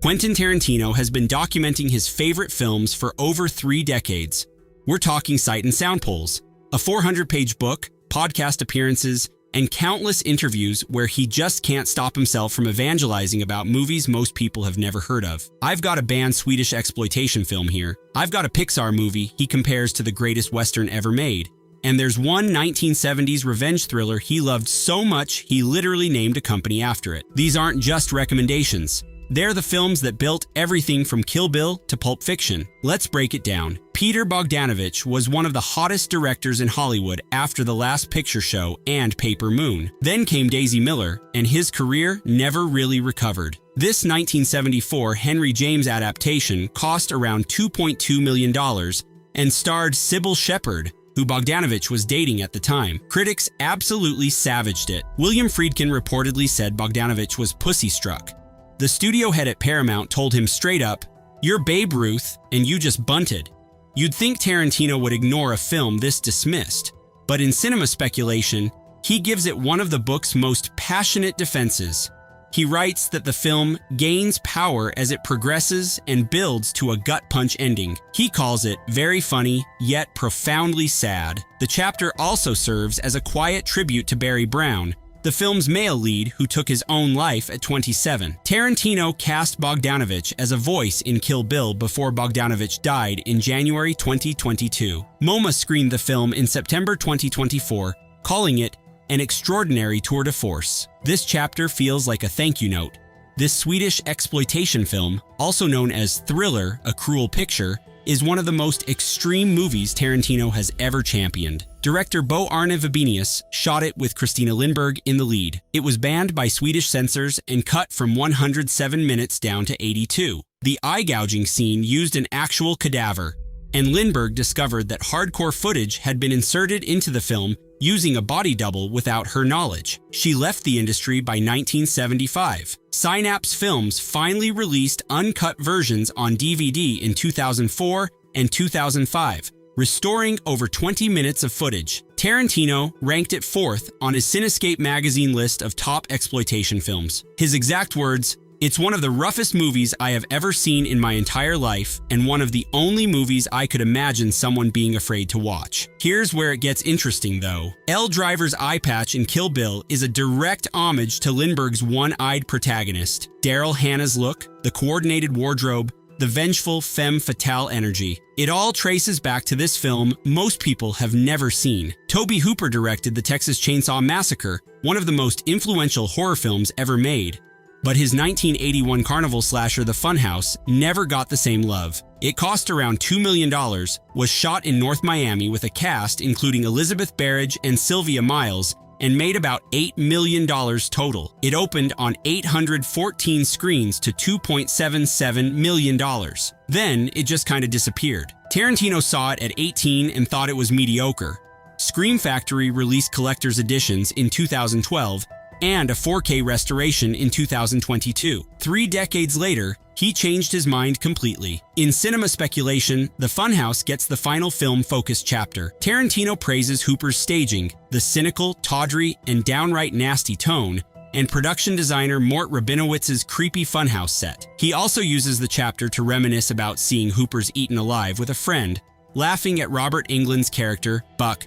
Quentin Tarantino has been documenting his favorite films for over 3 decades. We're talking Sight and Sound polls, a 400-page book, podcast appearances, and countless interviews where he just can't stop himself from evangelizing about movies most people have never heard of. I've got a banned Swedish exploitation film here. I've got a Pixar movie he compares to the greatest Western ever made. And there's one 1970s revenge thriller he loved so much he literally named a company after it. These aren't just recommendations. They're the films that built everything from Kill Bill to Pulp Fiction. Let's break it down. Peter Bogdanovich was one of the hottest directors in Hollywood after The Last Picture Show and Paper Moon. Then came Daisy Miller, and his career never really recovered. This 1974 Henry James adaptation cost around $2.2 million and starred Sybil Shepherd, who Bogdanovich was dating at the time. Critics absolutely savaged it. William Friedkin reportedly said Bogdanovich was pussy-struck. The studio head at Paramount told him straight up, "You're Babe Ruth, and you just bunted." You'd think Tarantino would ignore a film this dismissed, but in cinema speculation, he gives it one of the book's most passionate defenses. He writes that the film gains power as it progresses and builds to a gut-punch ending. He calls it very funny, yet profoundly sad. The chapter also serves as a quiet tribute to Barry Brown, the film's male lead who took his own life at 27. Tarantino cast Bogdanovich as a voice in Kill Bill before Bogdanovich died in January 2022. MoMA screened the film in September 2024, calling it an extraordinary tour de force. This chapter feels like a thank you note. This Swedish exploitation film, also known as Thriller, A Cruel Picture, is one of the most extreme movies Tarantino has ever championed. Director Bo Arne Vibenius shot it with Christina Lindberg in the lead. It was banned by Swedish censors and cut from 107 minutes down to 82. The eye-gouging scene used an actual cadaver, and Lindberg discovered that hardcore footage had been inserted into the film using a body double without her knowledge. She left the industry by 1975. Synapse Films finally released uncut versions on DVD in 2004 and 2005, restoring over 20 minutes of footage. Tarantino ranked it 4th on his Cinescape magazine list of top exploitation films. His exact words, "It's one of the roughest movies I have ever seen in my entire life, and one of the only movies I could imagine someone being afraid to watch." Here's where it gets interesting, though. Elle Driver's eye patch in Kill Bill is a direct homage to Lindbergh's one-eyed protagonist. Daryl Hannah's look, the coordinated wardrobe, the vengeful femme fatale energy. It all traces back to this film most people have never seen. Tobe Hooper directed the Texas Chainsaw Massacre, one of the most influential horror films ever made. But his 1981 carnival slasher The Funhouse never got the same love. It cost around $2 million, was shot in North Miami with a cast including Elizabeth Berridge and Sylvia Miles, and made about $8 million total. It opened on 814 screens to $2.77 million. Then it just kind of disappeared. Tarantino saw it at 18 and thought it was mediocre. Scream Factory released collector's editions in 2012, and a 4K restoration in 2022. 3 decades later, he changed his mind completely. In cinema speculation, The Funhouse gets the final film-focused chapter. Tarantino praises Hooper's staging, the cynical, tawdry, and downright nasty tone, and production designer Mort Rabinowitz's creepy Funhouse set. He also uses the chapter to reminisce about seeing Hooper's Eaten Alive with a friend, laughing at Robert Englund's character, Buck.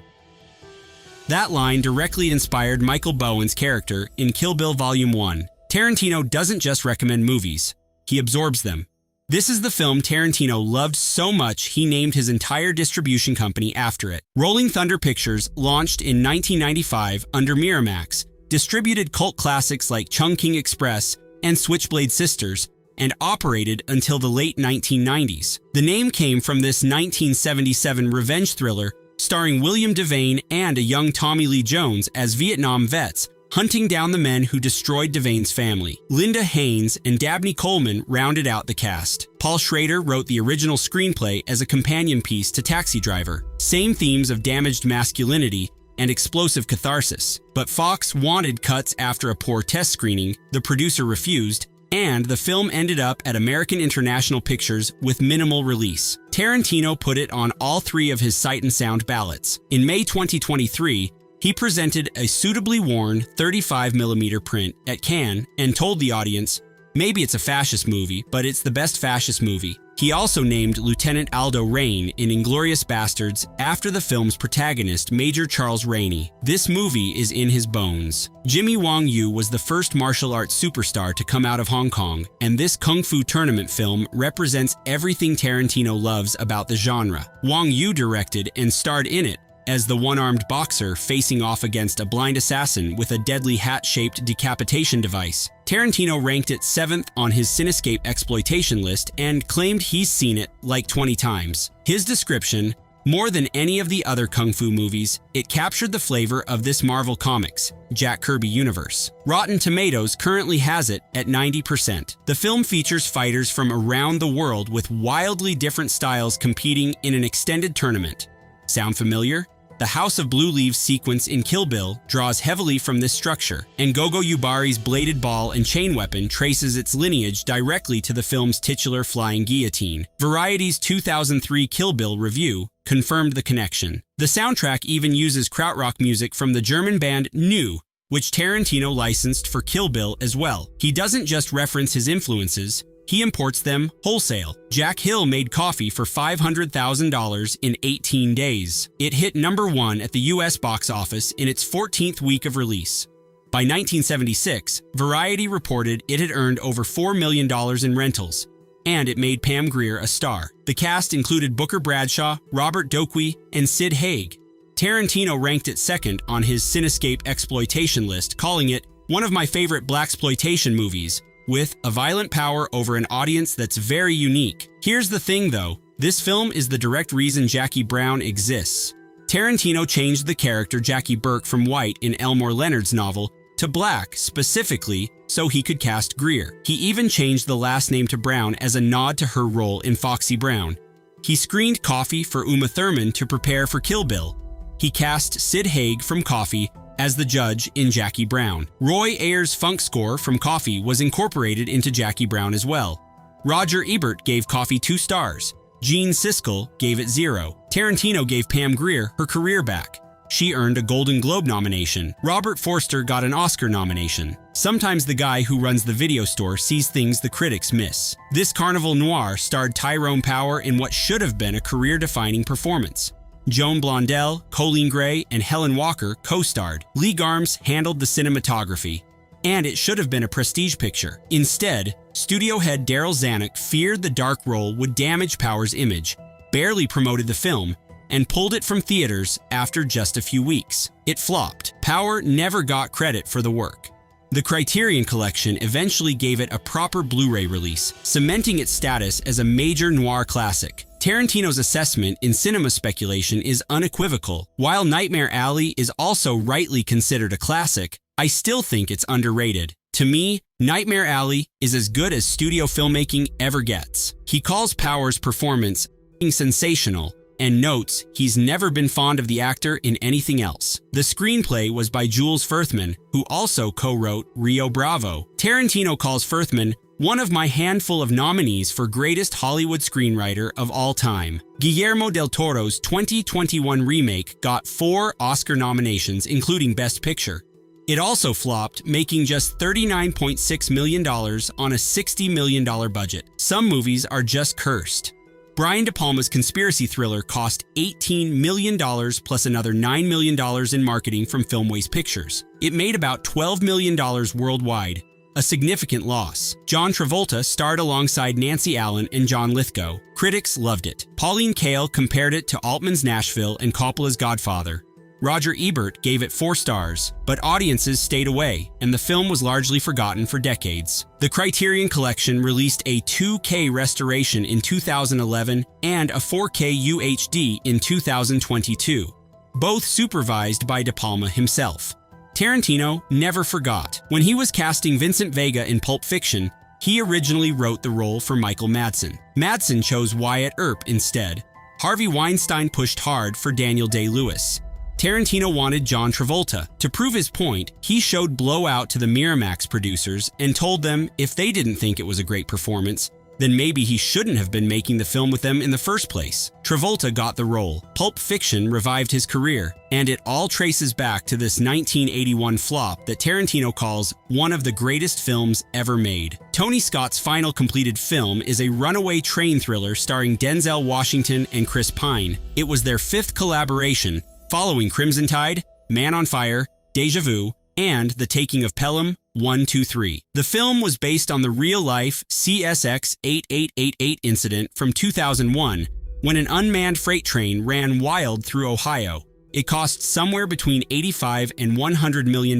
That line directly inspired Michael Bowen's character in Kill Bill Volume 1. Tarantino doesn't just recommend movies, he absorbs them. This is the film Tarantino loved so much he named his entire distribution company after it. Rolling Thunder Pictures launched in 1995 under Miramax, distributed cult classics like Chungking Express and Switchblade Sisters, and operated until the late 1990s. The name came from this 1977 revenge thriller starring William Devane and a young Tommy Lee Jones as Vietnam vets, hunting down the men who destroyed Devane's family. Linda Haynes and Dabney Coleman rounded out the cast. Paul Schrader wrote the original screenplay as a companion piece to Taxi Driver. Same themes of damaged masculinity and explosive catharsis. But Fox wanted cuts after a poor test screening, the producer refused, and the film ended up at American International Pictures with minimal release. Tarantino put it on all 3 of his Sight and Sound ballots. In May 2023, he presented a suitably worn 35mm print at Cannes and told the audience, Maybe it's a fascist movie, but it's the best fascist movie. He also named Lieutenant Aldo Raine in Inglourious Basterds after the film's protagonist, Major Charles Rainey. This movie is in his bones. Jimmy Wong Yu was the first martial arts superstar to come out of Hong Kong, and this kung fu tournament film represents everything Tarantino loves about the genre. Wong Yu directed and starred in it as the one-armed boxer facing off against a blind assassin with a deadly hat-shaped decapitation device. Tarantino ranked it 7th on his Cinescape exploitation list and claimed he's seen it like 20 times. His description: more than any of the other kung fu movies, it captured the flavor of this Marvel Comics, Jack Kirby universe. Rotten Tomatoes currently has it at 90%. The film features fighters from around the world with wildly different styles competing in an extended tournament. Sound familiar? The House of Blue Leaves sequence in Kill Bill draws heavily from this structure, and Gogo Yubari's bladed ball and chain weapon traces its lineage directly to the film's titular flying guillotine. Variety's 2003 Kill Bill review confirmed the connection. The soundtrack even uses krautrock music from the German band New, which Tarantino licensed for Kill Bill as well. He doesn't just reference his influences, he imports them wholesale. Jack Hill made Coffee for $500,000 in 18 days. It hit #1 at the US box office in its 14th week of release. By 1976, Variety reported it had earned over $4 million in rentals, and it made Pam Grier a star. The cast included Booker Bradshaw, Robert Doquey, and Sid Haig. Tarantino ranked it 2nd on his Cinescape exploitation list, calling it one of my favorite blaxploitation movies, with a violent power over an audience that's very unique. Here's the thing though, this film is the direct reason Jackie Brown exists. Tarantino changed the character Jackie Burke from white in Elmore Leonard's novel to black specifically so he could cast Grier. He even changed the last name to Brown as a nod to her role in Foxy Brown. He screened Coffee for Uma Thurman to prepare for Kill Bill. He cast Sid Haig from Coffee as the judge in Jackie Brown. Roy Ayers' funk score from Coffee was incorporated into Jackie Brown as well. Roger Ebert gave Coffee 2 stars. Gene Siskel gave it 0. Tarantino gave Pam Grier her career back. She earned a Golden Globe nomination. Robert Forster got an Oscar nomination. Sometimes the guy who runs the video store sees things the critics miss. This Carnival Noir starred Tyrone Power in what should have been a career-defining performance. Joan Blondell, Colleen Gray, and Helen Walker co-starred. Lee Garms handled the cinematography, and it should have been a prestige picture. Instead, studio head Daryl Zanuck feared the dark role would damage Power's image, barely promoted the film, and pulled it from theaters after just a few weeks. It flopped. Power never got credit for the work. The Criterion Collection eventually gave it a proper Blu-ray release, cementing its status as a major noir classic. Tarantino's assessment in cinema speculation is unequivocal. While Nightmare Alley is also rightly considered a classic, I still think it's underrated. To me, Nightmare Alley is as good as studio filmmaking ever gets. He calls Power's performance sensational and notes he's never been fond of the actor in anything else. The screenplay was by Jules Furthman, who also co-wrote Rio Bravo. Tarantino calls Furthman one of my handful of nominees for greatest Hollywood screenwriter of all time. Guillermo del Toro's 2021 remake got 4 Oscar nominations, including Best Picture. It also flopped, making just $39.6 million on a $60 million budget. Some movies are just cursed. Brian De Palma's conspiracy thriller cost $18 million plus another $9 million in marketing from Filmways Pictures. It made about $12 million worldwide, a significant loss. John Travolta starred alongside Nancy Allen and John Lithgow. Critics loved it. Pauline Kael compared it to Altman's Nashville and Coppola's Godfather. Roger Ebert gave it 4 stars, but audiences stayed away, and the film was largely forgotten for decades. The Criterion Collection released a 2K restoration in 2011 and a 4K UHD in 2022, both supervised by De Palma himself. Tarantino never forgot. When he was casting Vincent Vega in Pulp Fiction, he originally wrote the role for Michael Madsen. Madsen chose Wyatt Earp instead. Harvey Weinstein pushed hard for Daniel Day-Lewis. Tarantino wanted John Travolta. To prove his point, he showed Blowout to the Miramax producers and told them if they didn't think it was a great performance, then maybe he shouldn't have been making the film with them in the first place. Travolta got the role. Pulp Fiction revived his career, and it all traces back to this 1981 flop that Tarantino calls one of the greatest films ever made. Tony Scott's final completed film is a runaway train thriller starring Denzel Washington and Chris Pine. It was their fifth collaboration, following Crimson Tide, Man on Fire, Deja Vu, and The Taking of Pelham 1, 2, 3. The film was based on the real-life CSX 8888 incident from 2001, when an unmanned freight train ran wild through Ohio. It cost somewhere between $85 and $100 million,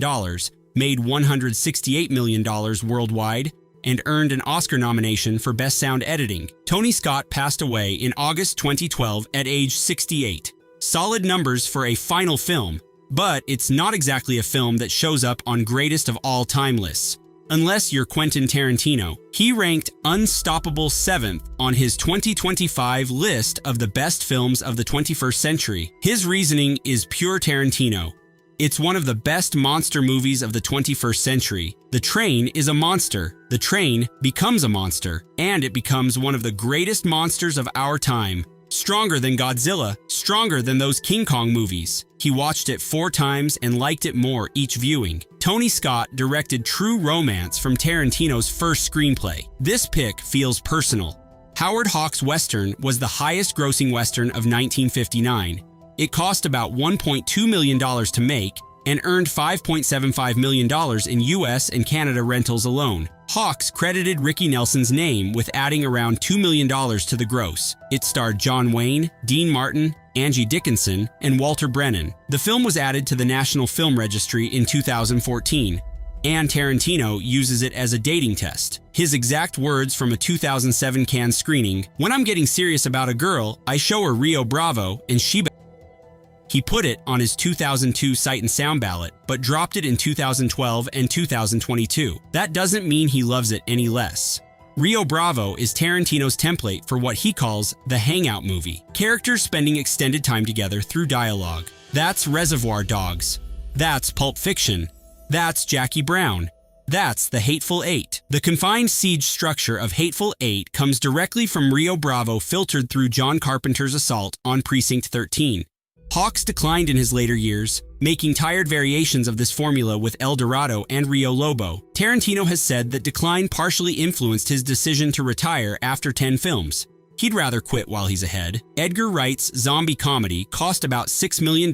made $168 million worldwide, and earned an Oscar nomination for Best Sound Editing. Tony Scott passed away in August 2012 at age 68. Solid numbers for a final film, but it's not exactly a film that shows up on greatest of all time lists. Unless you're Quentin Tarantino. He ranked Unstoppable 7th on his 2025 list of the best films of the 21st century. His reasoning is pure Tarantino. It's one of the best monster movies of the 21st century. The train is a monster. The train becomes a monster, and it becomes one of the greatest monsters of our time. Stronger than Godzilla, stronger than those King Kong movies. He watched it 4 times and liked it more each viewing. Tony Scott directed True Romance from Tarantino's first screenplay. This pick feels personal. Howard Hawks' Western was the highest-grossing Western of 1959. It cost about $1.2 million to make and earned $5.75 million in US and Canada rentals alone. Hawks credited Ricky Nelson's name with adding around $2 million to the gross. It starred John Wayne, Dean Martin, Angie Dickinson, and Walter Brennan. The film was added to the National Film Registry in 2014, and Tarantino uses it as a dating test. His exact words from a 2007 Cannes screening, "When I'm getting serious about a girl, I show her Rio Bravo and she..." He put it on his 2002 Sight and Sound ballot, but dropped it in 2012 and 2022. That doesn't mean he loves it any less. Rio Bravo is Tarantino's template for what he calls the hangout movie. Characters spending extended time together through dialogue. That's Reservoir Dogs. That's Pulp Fiction. That's Jackie Brown. That's The Hateful Eight. The confined siege structure of Hateful Eight comes directly from Rio Bravo, filtered through John Carpenter's assault on Precinct 13. Hawks declined in his later years, making tired variations of this formula with El Dorado and Rio Lobo. Tarantino has said that decline partially influenced his decision to retire after 10 films. He'd rather quit while he's ahead. Edgar Wright's zombie comedy cost about $6 million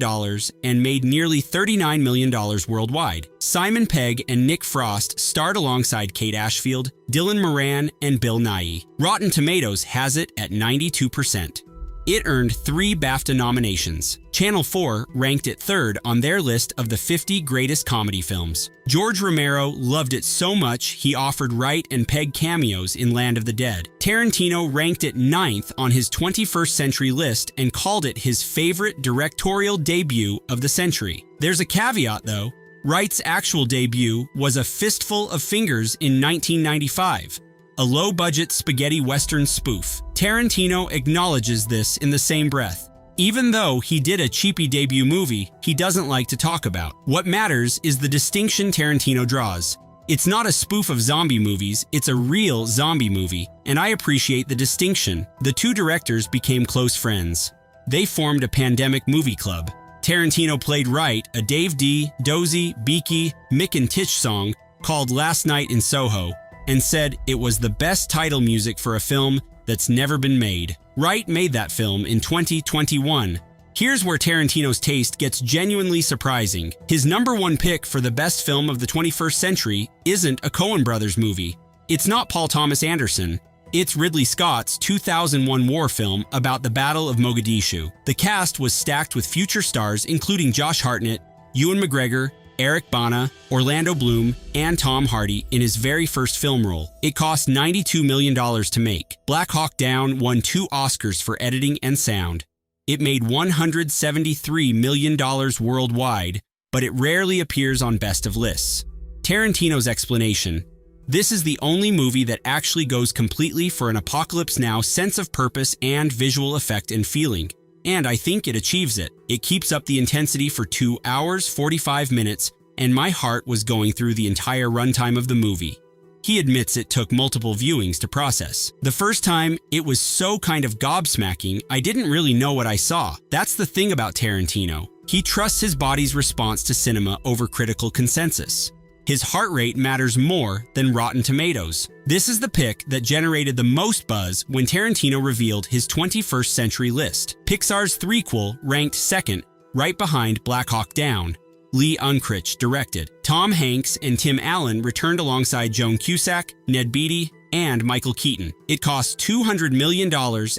and made nearly $39 million worldwide. Simon Pegg and Nick Frost starred alongside Kate Ashfield, Dylan Moran, and Bill Nighy. Rotten Tomatoes has it at 92%. It earned 3 BAFTA nominations. Channel 4 ranked it 3rd on their list of the 50 greatest comedy films. George Romero loved it so much he offered Wright and Pegg cameos in Land of the Dead. Tarantino ranked it 9th on his 21st century list and called it his favorite directorial debut of the century. There's a caveat though. Wright's actual debut was A Fistful of Fingers in 1995. A low-budget spaghetti western spoof. Tarantino acknowledges this in the same breath. Even though he did a cheapy debut movie he doesn't like to talk about. What matters is the distinction Tarantino draws. It's not a spoof of zombie movies, it's a real zombie movie, and I appreciate the distinction. The two directors became close friends. They formed a pandemic movie club. Tarantino played Wright a Dave D, Dozy, Beaky, Mick and Tish song called Last Night in Soho, and said it was the best title music for a film that's never been made. Wright made that film in 2021. Here's where Tarantino's taste gets genuinely surprising. His #1 pick for the best film of the 21st century isn't a Coen Brothers movie. It's not Paul Thomas Anderson. It's Ridley Scott's 2001 war film about the Battle of Mogadishu. The cast was stacked with future stars including Josh Hartnett, Ewan McGregor, Eric Bana, Orlando Bloom, and Tom Hardy in his very first film role. It cost $92 million to make. Black Hawk Down won 2 Oscars for editing and sound. It made $173 million worldwide, but it rarely appears on best of lists. Tarantino's explanation: this is the only movie that actually goes completely for an Apocalypse Now sense of purpose and visual effect and feeling. And I think it achieves it. It keeps up the intensity for 2 hours, 45 minutes, and my heart was going through the entire runtime of the movie. He admits it took multiple viewings to process. The first time, it was so kind of gobsmacking, I didn't really know what I saw. That's the thing about Tarantino. He trusts his body's response to cinema over critical consensus. His heart rate matters more than Rotten Tomatoes. This is the pick that generated the most buzz when Tarantino revealed his 21st century list. Pixar's threequel ranked second, right behind Black Hawk Down. Lee Unkrich directed. Tom Hanks and Tim Allen returned alongside Joan Cusack, Ned Beatty, and Michael Keaton. It cost $200 million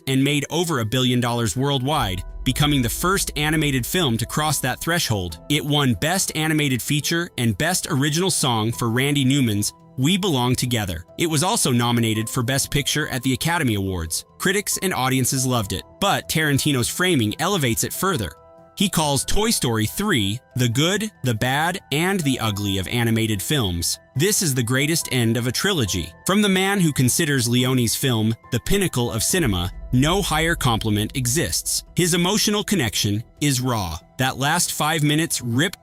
and made over $1 billion worldwide, becoming the first animated film to cross that threshold. It won Best Animated Feature and Best Original Song for Randy Newman's We Belong Together. It was also nominated for Best Picture at the Academy Awards. Critics and audiences loved it, but Tarantino's framing elevates it further. He calls Toy Story 3 the good, the bad, and the ugly of animated films. This is the greatest end of a trilogy. From the man who considers Leone's film the pinnacle of cinema, no higher compliment exists. His emotional connection is raw. That last 5 minutes rip.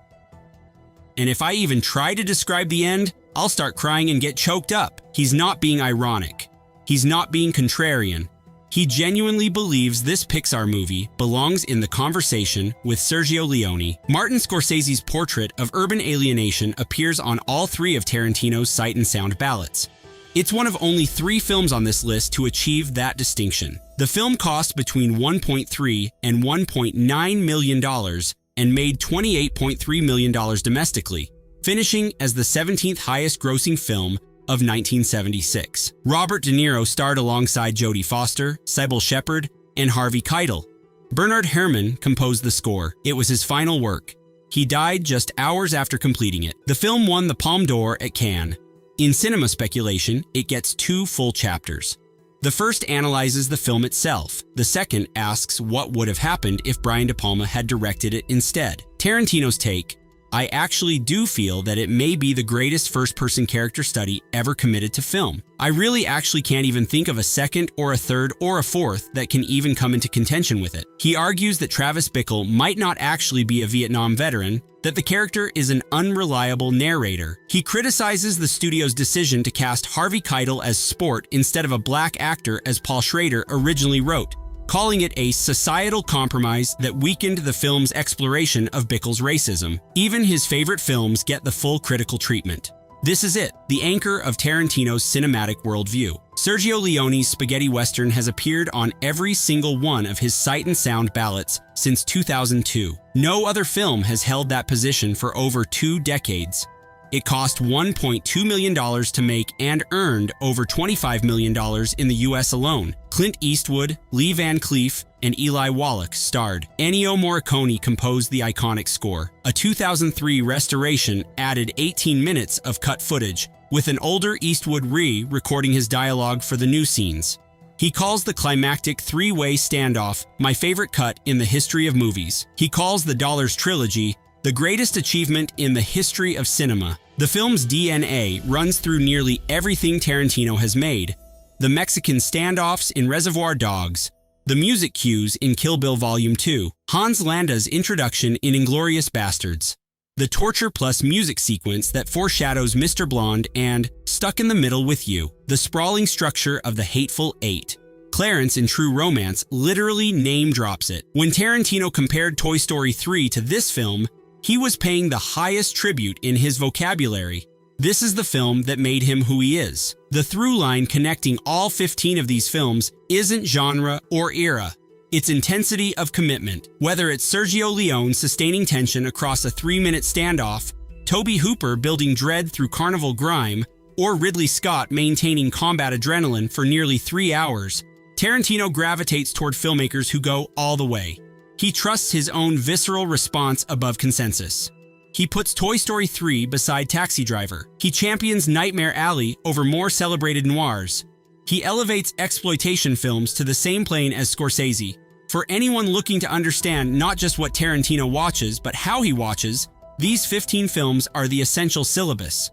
And if I even try to describe the end, I'll start crying and get choked up. He's not being ironic. He's not being contrarian. He genuinely believes this Pixar movie belongs in the conversation with Sergio Leone. Martin Scorsese's portrait of urban alienation appears on all 3 of Tarantino's Sight and Sound ballots. It's one of only 3 films on this list to achieve that distinction. The film cost between $1.3 and $1.9 million and made $28.3 million domestically, finishing as the 17th highest grossing film of 1976. Robert De Niro starred alongside Jodie Foster, Sybil Shepherd, and Harvey Keitel. Bernard Herrmann composed the score. It was his final work. He died just hours after completing it. The film won the Palme d'Or at Cannes. In cinema speculation, it gets 2 full chapters. The first analyzes the film itself. The second asks what would have happened if Brian De Palma had directed it instead. Tarantino's take: I actually do feel that it may be the greatest first-person character study ever committed to film. I really actually can't even think of a second or a third or a fourth that can even come into contention with it. He argues that Travis Bickle might not actually be a Vietnam veteran, that the character is an unreliable narrator. He criticizes the studio's decision to cast Harvey Keitel as Sport instead of a black actor as Paul Schrader originally wrote, calling it a societal compromise that weakened the film's exploration of Bickle's racism. Even his favorite films get the full critical treatment. This is it, the anchor of Tarantino's cinematic worldview. Sergio Leone's spaghetti western has appeared on every single one of his Sight and Sound ballots since 2002. No other film has held that position for over 2 decades. It cost $1.2 million to make and earned over $25 million in the US alone. Clint Eastwood, Lee Van Cleef, and Eli Wallach starred. Ennio Morricone composed the iconic score. A 2003 restoration added 18 minutes of cut footage, with an older Eastwood re-recording his dialogue for the new scenes. He calls the climactic 3-way standoff my favorite cut in the history of movies. He calls the Dollars trilogy the greatest achievement in the history of cinema. The film's DNA runs through nearly everything Tarantino has made. The Mexican standoffs in Reservoir Dogs, the music cues in Kill Bill Volume 2, Hans Landa's introduction in Inglourious Basterds, the torture plus music sequence that foreshadows Mr. Blonde and Stuck in the Middle with You, the sprawling structure of The Hateful Eight. Clarence in True Romance literally name drops it. When Tarantino compared Toy Story 3 to this film, he was paying the highest tribute in his vocabulary. This is the film that made him who he is. The through line connecting all 15 of these films isn't genre or era. It's intensity of commitment. Whether it's Sergio Leone sustaining tension across a 3-minute standoff, Tobe Hooper building dread through carnival grime, or Ridley Scott maintaining combat adrenaline for nearly 3 hours, Tarantino gravitates toward filmmakers who go all the way. He trusts his own visceral response above consensus. He puts Toy Story 3 beside Taxi Driver. He champions Nightmare Alley over more celebrated noirs. He elevates exploitation films to the same plane as Scorsese. For anyone looking to understand not just what Tarantino watches, but how he watches, these 15 films are the essential syllabus.